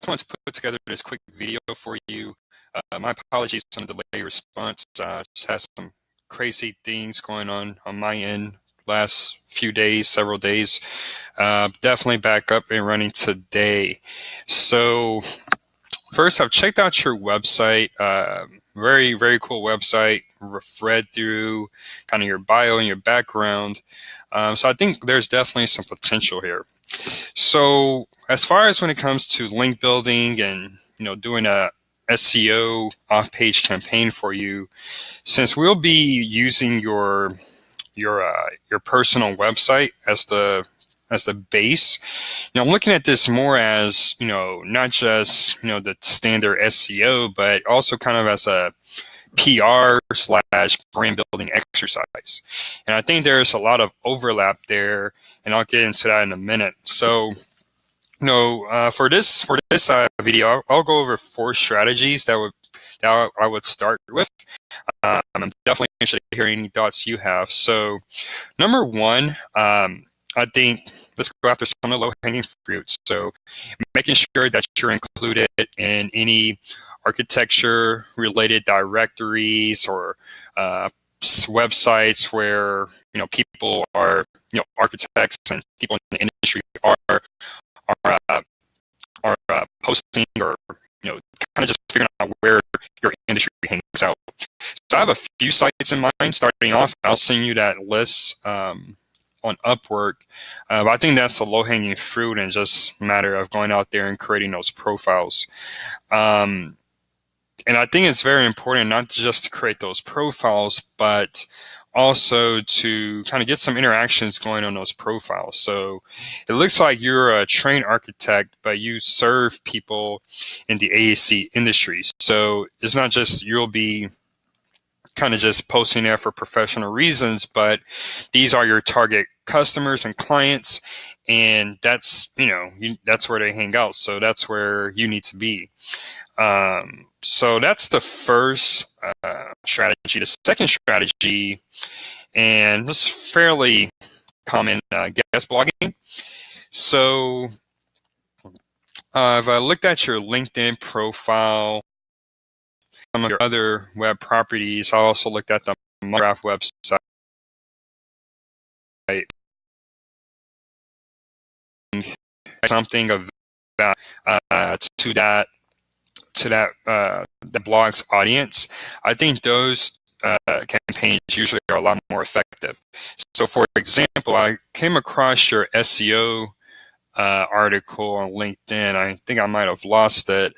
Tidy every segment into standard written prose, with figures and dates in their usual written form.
want to put together this quick video for you. My apologies on the delay response. Just had some crazy things going on my end last few days, several days. Definitely back up and running today. So first, I've checked out your website. Very, very cool website. Read through kind of your bio and your background. So I think there's definitely some potential here. So as far as when it comes to link building and doing a SEO off-page campaign for you, since we'll be using your personal website as the base, I'm looking at this more as not just the standard SEO, but also kind of as a PR/brand building exercise. And I think there's a lot of overlap there, and I'll get into that in a minute. So, for this video, I'll go over 4 strategies that I would start with. I'm definitely interested to hear any thoughts you have. So, number 1, I think let's go after some of the low-hanging fruits. So, making sure that you're included in any architecture-related directories or websites where people are architects and people in the industry are posting, or kind of just figuring out where your industry hangs out. So I have a few sites in mind. Starting off, I'll send you that list on Upwork. But I think that's a low-hanging fruit, and just a matter of going out there and creating those profiles. And I think it's very important not just to create those profiles, but also to kind of get some interactions going on those profiles. So it looks like you're a trained architect, but you serve people in the AEC industry. So it's not just you'll be kind of just posting there for professional reasons, but these are your target customers and clients, and that's that's where they hang out. So that's where you need to be. So that's the first strategy. The second strategy, and this is fairly common, guest blogging. So if I looked at your LinkedIn profile, some of your other web properties, I also looked at the Minecraft website. Something of that to the blog's audience. I think those campaigns usually are a lot more effective. So, for example, I came across your SEO article on LinkedIn. I think I might have lost it.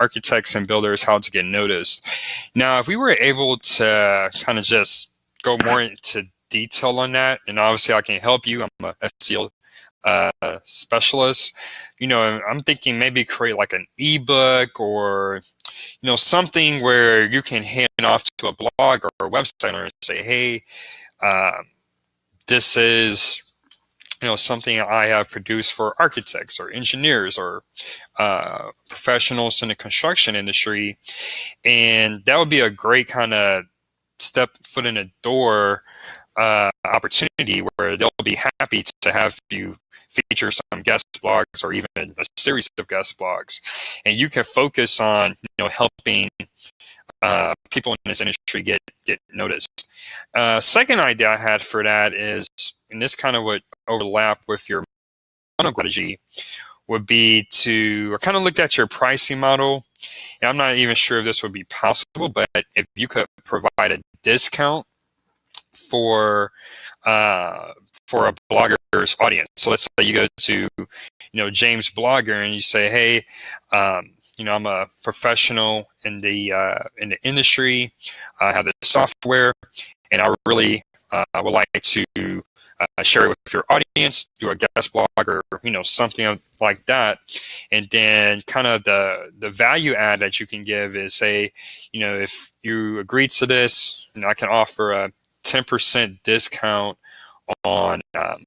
Architects and builders, how to get noticed. Now, if we were able to kind of just go more into detail on that, and obviously I can help you. I'm a SEO specialist. I'm thinking maybe create like an ebook or something where you can hand off to a blog or a website owner and say, hey, this is something I have produced for architects or engineers or professionals in the construction industry. And that would be a great kind of foot in the door opportunity where they'll be happy to have you feature some guest blogs or even a series of guest blogs. And you can focus on helping people in this industry get noticed. Second idea I had for that is, and this kind of would overlap with your strategy, would be to kind of look at your pricing model. And I'm not even sure if this would be possible, but if you could provide a discount for a blogger's audience. So let's say you go to James Blogger and you say, hey, I'm a professional in the industry. I have this software, and I really would like to share it with your audience, do a guest blog or something like that. And then kind of the value add that you can give is, say, if you agree to this, I can offer a 10% discount on a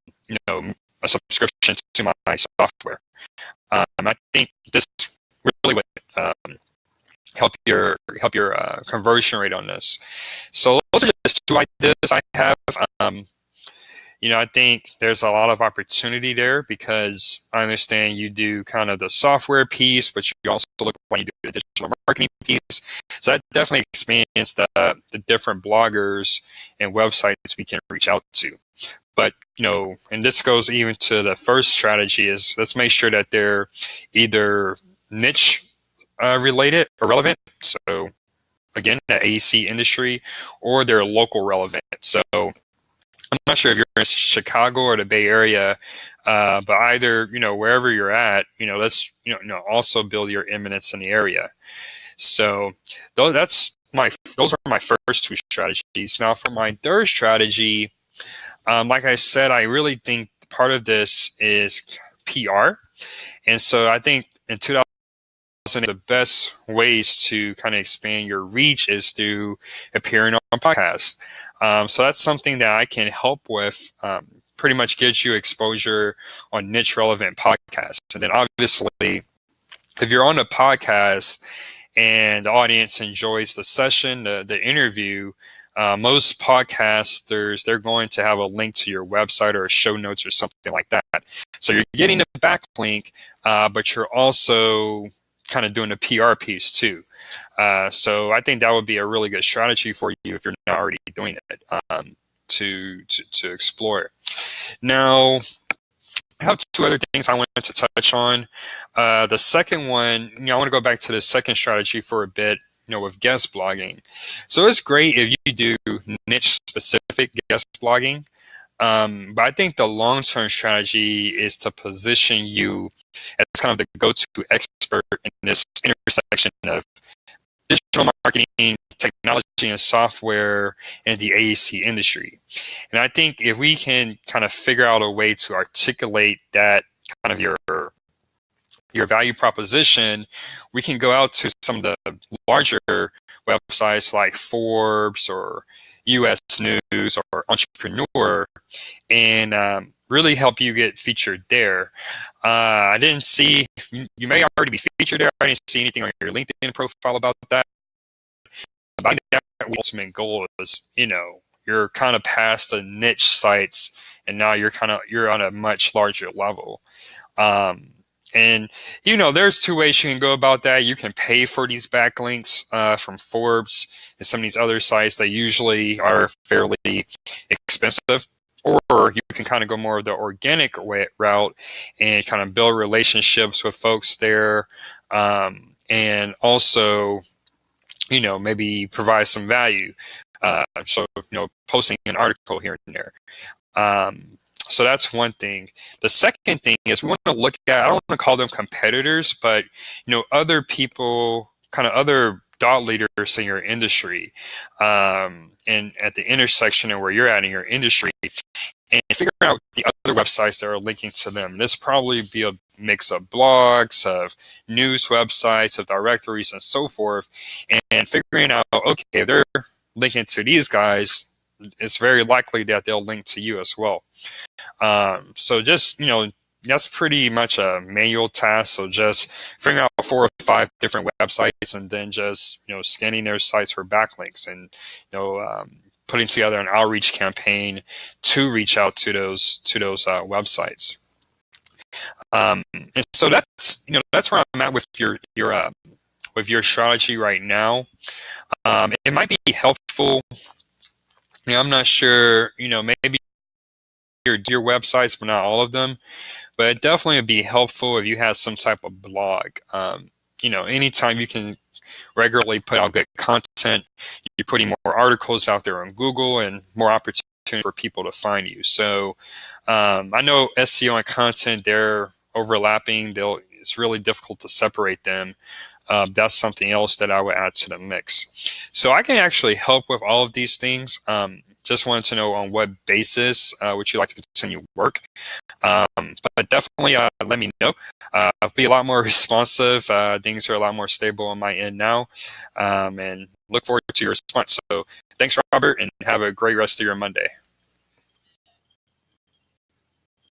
subscription to my software. I think this really would help your conversion rate on this. So those are just 2 ideas I have. I think there's a lot of opportunity there because I understand you do kind of the software piece, but you also look when you do the digital marketing piece. So that definitely expands the different bloggers and websites we can reach out to. But, and this goes even to the first strategy is let's make sure that they're either niche related or relevant. So again, the AEC industry, or they're local relevant. So I'm not sure if you're in Chicago or the Bay Area, but either, wherever you're at, let's, also build your eminence in the area. So those are my first two strategies. Now for my third strategy, like I said, I really think part of this is PR. And so I think in 2000, the best ways to kind of expand your reach is through appearing on podcasts. So that's something that I can help with. Pretty much gives you exposure on niche relevant podcasts. And then obviously, if you're on a podcast and the audience enjoys the session, the interview, most podcasters, they're going to have a link to your website or show notes or something like that. So you're getting the backlink, but you're also kind of doing the PR piece too. So I think that would be a really good strategy for you if you're not already doing it, to explore. Now, I have two other things I wanted to touch on. The second one, I want to go back to the second strategy for a bit, with guest blogging. So it's great if you do niche specific guest blogging. But I think the long-term strategy is to position you as kind of the go-to expert in this intersection of digital marketing, technology and software, and the AEC industry. And I think if we can kind of figure out a way to articulate that kind of your value proposition, we can go out to some of the larger websites like Forbes or US News or Entrepreneur and really help you get featured there. I didn't see, you may already be featured there. I didn't see anything on your LinkedIn profile about that. But I think that the ultimate goal is, you're kind of past the niche sites and now you're on a much larger level. And there's two ways you can go about that. You can pay for these backlinks from Forbes and some of these other sites that usually are fairly expensive, or you can kind of go more of the organic route and kind of build relationships with folks there, and also maybe provide some value. So posting an article here and there. So that's one thing. The second thing is we want to look at, I don't want to call them competitors, but, other people, kind of other thought leaders in your industry, and at the intersection of where you're at in your industry, and figure out the other websites that are linking to them. This probably be a mix of blogs, of news websites, of directories, and so forth, and figuring out, okay, if they're linking to these guys, it's very likely that they'll link to you as well. So just, that's pretty much a manual task. So just figuring out 4 or 5 different websites and then just, scanning their sites for backlinks and, putting together an outreach campaign to reach out to those websites. And so that's where I'm at with your strategy right now. It might be helpful. I'm not sure, maybe your websites, but not all of them. But it definitely would be helpful if you had some type of blog. Anytime you can regularly put out good content, you're putting more articles out there on Google and more opportunity for people to find you. So I know SEO and content, they're overlapping. It's really difficult to separate them. That's something else that I would add to the mix. So I can actually help with all of these things. Just wanted to know on what basis would you like to continue work. But definitely let me know. I'll be a lot more responsive. Things are a lot more stable on my end now. And look forward to your response. So thanks, Robert, and have a great rest of your Monday.